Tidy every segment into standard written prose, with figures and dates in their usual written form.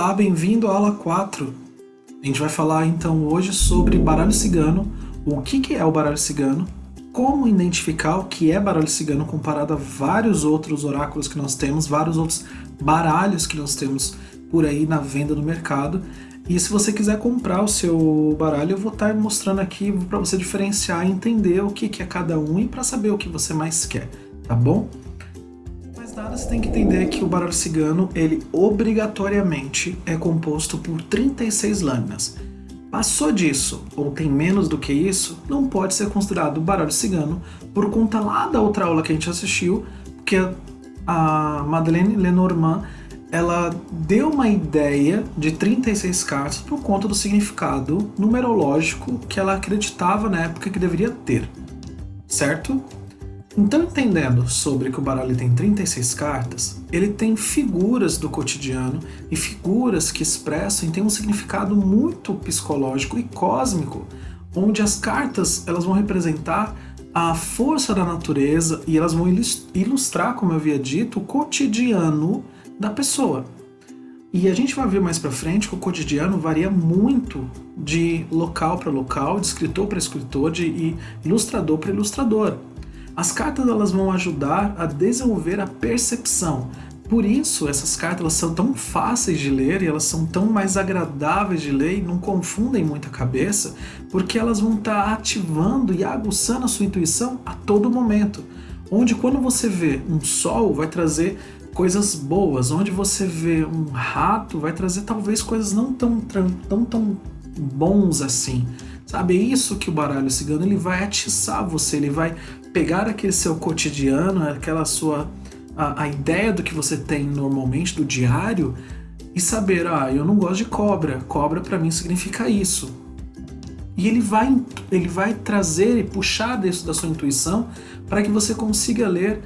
Olá, bem-vindo à aula 4. A gente vai falar então hoje sobre baralho cigano, o que é o baralho cigano, como identificar o que é baralho cigano comparado a vários outros oráculos que nós temos, vários outros baralhos que nós temos por aí na venda no mercado. E se você quiser comprar o seu baralho, eu vou estar mostrando aqui para você diferenciar e entender o que é cada um e para saber o que você mais quer, tá bom? Mas nada, você tem que entender que o baralho cigano, ele obrigatoriamente é composto por 36 lâminas. Passou disso, ou tem menos do que isso, não pode ser considerado baralho cigano, por conta lá da outra aula que a gente assistiu, que a Madeleine Lenormand, ela deu uma ideia de 36 cartas por conta do significado numerológico que ela acreditava na época que deveria ter, certo? Então, entendendo sobre que o baralho tem 36 cartas, ele tem figuras do cotidiano e figuras que expressam e tem um significado muito psicológico e cósmico, onde as cartas elas vão representar a força da natureza e elas vão ilustrar, como eu havia dito, o cotidiano da pessoa. E a gente vai ver mais pra frente que o cotidiano varia muito de local para local, de escritor para escritor, de ilustrador para ilustrador. As cartas elas vão ajudar a desenvolver a percepção. Por isso, essas cartas elas são tão fáceis de ler e elas são tão mais agradáveis de ler e não confundem muito a cabeça, porque elas vão estar ativando e aguçando a sua intuição a todo momento. Onde quando você vê um sol, vai trazer coisas boas. Onde você vê um rato, vai trazer talvez coisas não tão bons assim. Sabe, é isso que o baralho cigano ele vai atiçar você, ele vai pegar aquele seu cotidiano, aquela sua a ideia do que você tem normalmente do diário e saber, eu não gosto de cobra para mim significa isso. E ele vai trazer e puxar dentro da sua intuição para que você consiga ler,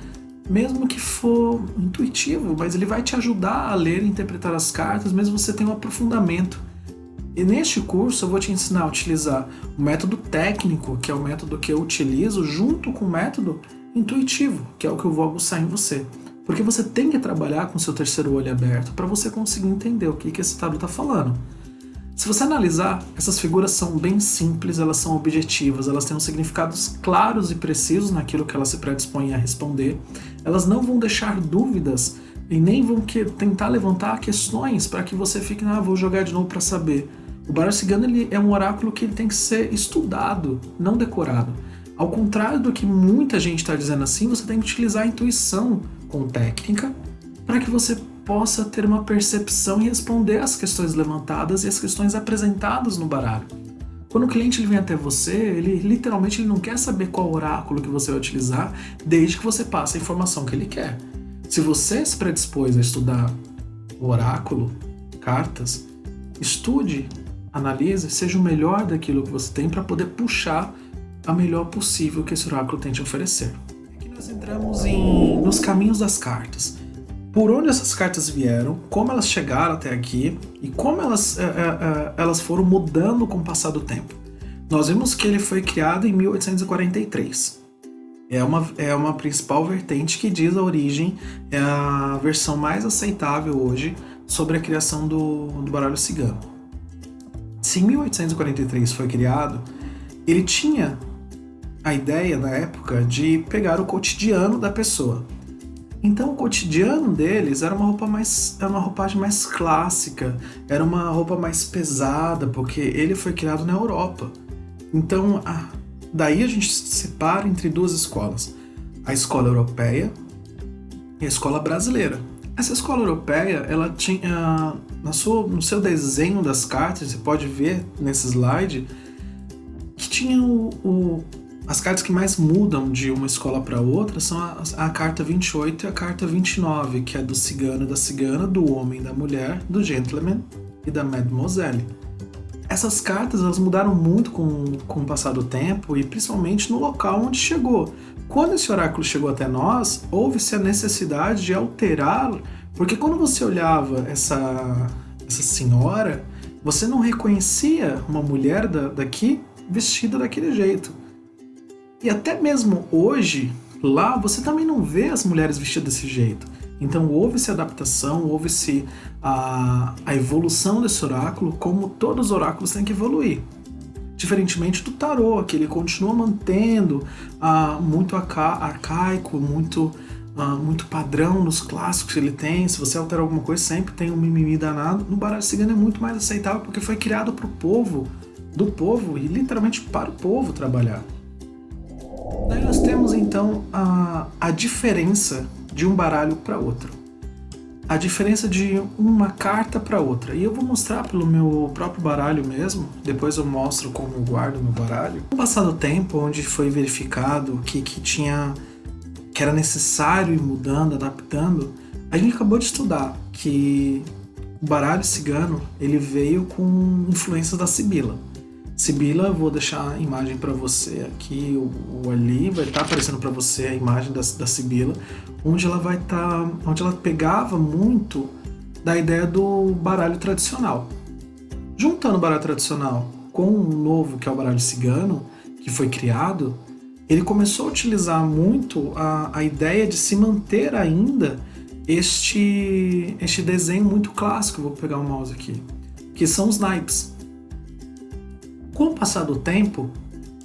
mesmo que for intuitivo, mas ele vai te ajudar a ler e interpretar as cartas, mesmo que você tenha um aprofundamento. E neste curso eu vou te ensinar a utilizar o método técnico, que é o método que eu utilizo, junto com o método intuitivo, que é o que eu vou aguçar em você. Porque você tem que trabalhar com o seu terceiro olho aberto para você conseguir entender o que esse tarô está falando. Se você analisar, essas figuras são bem simples, elas são objetivas, elas têm significados claros e precisos naquilo que elas se predispõem a responder. Elas não vão deixar dúvidas e nem vão tentar levantar questões para que você fique, vou jogar de novo para saber. O baralho cigano ele é um oráculo que ele tem que ser estudado, não decorado. Ao contrário do que muita gente está dizendo assim, você tem que utilizar a intuição com técnica para que você possa ter uma percepção e responder às questões levantadas e às questões apresentadas no baralho. Quando o cliente ele vem até você, ele literalmente ele não quer saber qual oráculo que você vai utilizar, desde que você passe a informação que ele quer. Se você se predispôs a estudar o oráculo, cartas, estude, analise, seja o melhor daquilo que você tem para poder puxar a melhor possível que esse oráculo tem te oferecer. Aqui nós entramos nos caminhos das cartas. Por onde essas cartas vieram, como elas chegaram até aqui e como elas foram mudando com o passar do tempo. Nós vimos que ele foi criado em 1843. É uma principal vertente que diz a origem, é a versão mais aceitável hoje sobre a criação do baralho cigano. Se em 1843 foi criado, ele tinha a ideia na época de pegar o cotidiano da pessoa. Então o cotidiano deles era uma roupagem mais clássica, era uma roupa mais pesada, porque ele foi criado na Europa. Então daí a gente separa entre duas escolas, a escola europeia e a escola brasileira. Essa escola europeia, ela tinha, no seu desenho das cartas, você pode ver nesse slide, que tinha as cartas que mais mudam de uma escola para outra são a carta 28 e a carta 29, que é do cigano e da cigana, do homem e da mulher, do gentleman e da mademoiselle. Essas cartas elas mudaram muito com o passar do tempo e principalmente no local onde chegou. Quando esse oráculo chegou até nós, houve-se a necessidade de alterar, porque quando você olhava essa senhora, você não reconhecia uma mulher daqui vestida daquele jeito. E até mesmo hoje, lá, você também não vê as mulheres vestidas desse jeito. Então houve-se adaptação, houve-se a evolução desse oráculo, como todos os oráculos têm que evoluir. Diferentemente do tarô, que ele continua mantendo muito arcaico, muito padrão nos clássicos que ele tem. Se você altera alguma coisa, sempre tem um mimimi danado. No baralho cigano é muito mais aceitável porque foi criado para o povo, do povo e literalmente para o povo trabalhar. Daí nós temos então a diferença de um baralho para outro. A diferença de uma carta para outra. E eu vou mostrar pelo meu próprio baralho mesmo, depois eu mostro como eu guardo meu baralho. No passado tempo, onde foi verificado que era necessário ir mudando, adaptando, a gente acabou de estudar que o baralho cigano ele veio com influências da Sibila. Sibila, eu vou deixar a imagem para você aqui ou ali, vai estar aparecendo para você a imagem da Sibila, onde ela pegava muito da ideia do baralho tradicional. Juntando o baralho tradicional com o novo, que é o baralho cigano, que foi criado, ele começou a utilizar muito a ideia de se manter ainda este desenho muito clássico. Vou pegar o mouse aqui, que são os naipes. Com o passar do tempo,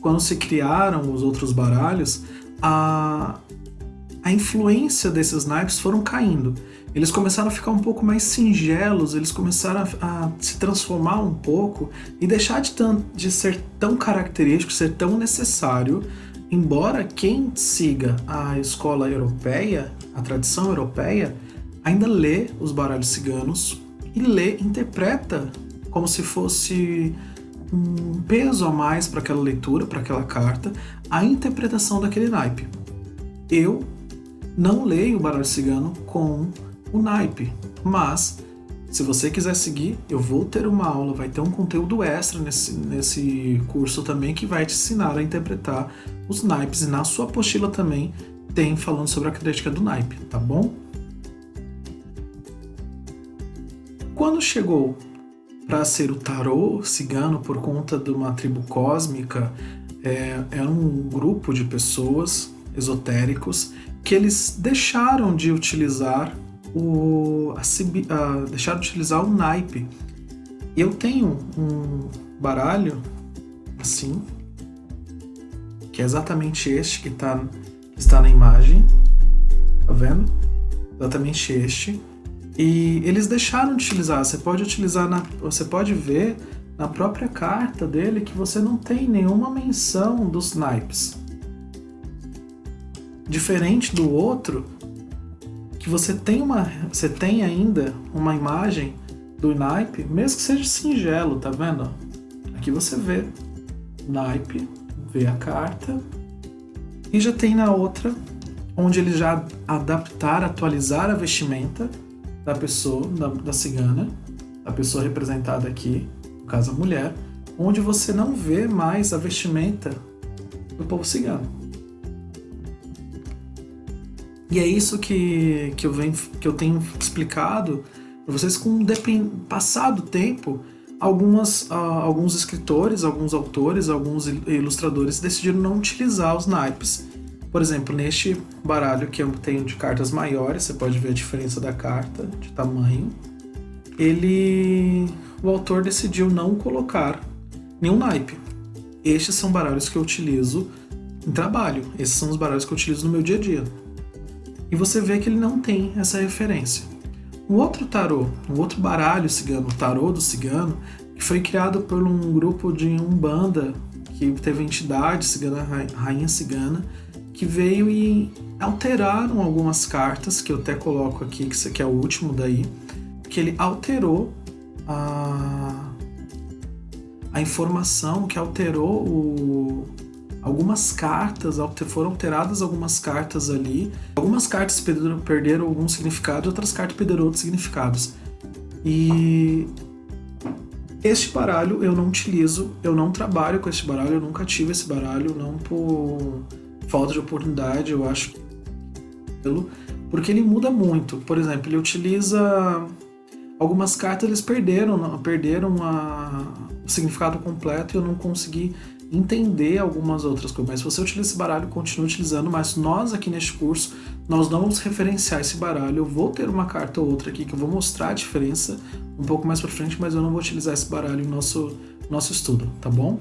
quando se criaram os outros baralhos, a influência desses naipes foram caindo. Eles começaram a ficar um pouco mais singelos, eles começaram a se transformar um pouco e deixar de ser tão característico, ser tão necessário, embora quem siga a escola europeia, a tradição europeia, ainda lê os baralhos ciganos e interpreta como se fosse um peso a mais para aquela leitura, para aquela carta, a interpretação daquele naipe. Eu não leio o baralho cigano com o naipe, mas se você quiser seguir, eu vou ter uma aula, vai ter um conteúdo extra nesse curso também que vai te ensinar a interpretar os naipes, e na sua apostila também tem falando sobre a característica do naipe, tá bom? Quando chegou para ser o tarô cigano por conta de uma tribo cósmica, era um grupo de pessoas esotéricos que eles deixaram de utilizar o naipe. Eu tenho um baralho assim, que é exatamente este que está na imagem, tá vendo? Exatamente este. E eles deixaram de utilizar. Você pode ver na própria carta dele que você não tem nenhuma menção dos naipes. Diferente do outro, que você tem ainda uma imagem do naipe, mesmo que seja singelo, tá vendo? Aqui você vê o naipe, vê a carta, e já tem na outra, onde eles já atualizaram a vestimenta da pessoa, da cigana, a pessoa representada aqui, no caso a mulher, onde você não vê mais a vestimenta do povo cigano. E é isso que eu tenho explicado para vocês com passado tempo. Alguns escritores, alguns autores, alguns ilustradores decidiram não utilizar os naipes. Por exemplo, neste baralho que eu tenho de cartas maiores, você pode ver a diferença da carta de tamanho. O autor decidiu não colocar nenhum naipe. Estes são baralhos que eu utilizo em trabalho. Esses são os baralhos que eu utilizo no meu dia a dia. E você vê que ele não tem essa referência. Um outro baralho cigano, o tarô do cigano, que foi criado por um grupo de Umbanda, que teve a entidade cigana, rainha cigana, que veio e alteraram algumas cartas, que eu até coloco aqui, que esse aqui é o último daí, que ele alterou a informação, que alterou algumas cartas, foram alteradas algumas cartas ali. Algumas cartas perderam algum significado, outras cartas perderam outros significados. E este baralho eu não utilizo, eu não trabalho com este baralho, eu nunca tive esse baralho, não por falta de oportunidade, eu acho, porque ele muda muito. Por exemplo, ele utiliza algumas cartas, eles perderam o significado completo e eu não consegui entender algumas outras coisas. Mas se você utiliza esse baralho, continua utilizando, mas nós aqui neste curso, nós não vamos referenciar esse baralho. Eu vou ter uma carta ou outra aqui que eu vou mostrar a diferença um pouco mais pra frente, mas eu não vou utilizar esse baralho em nosso estudo, tá bom?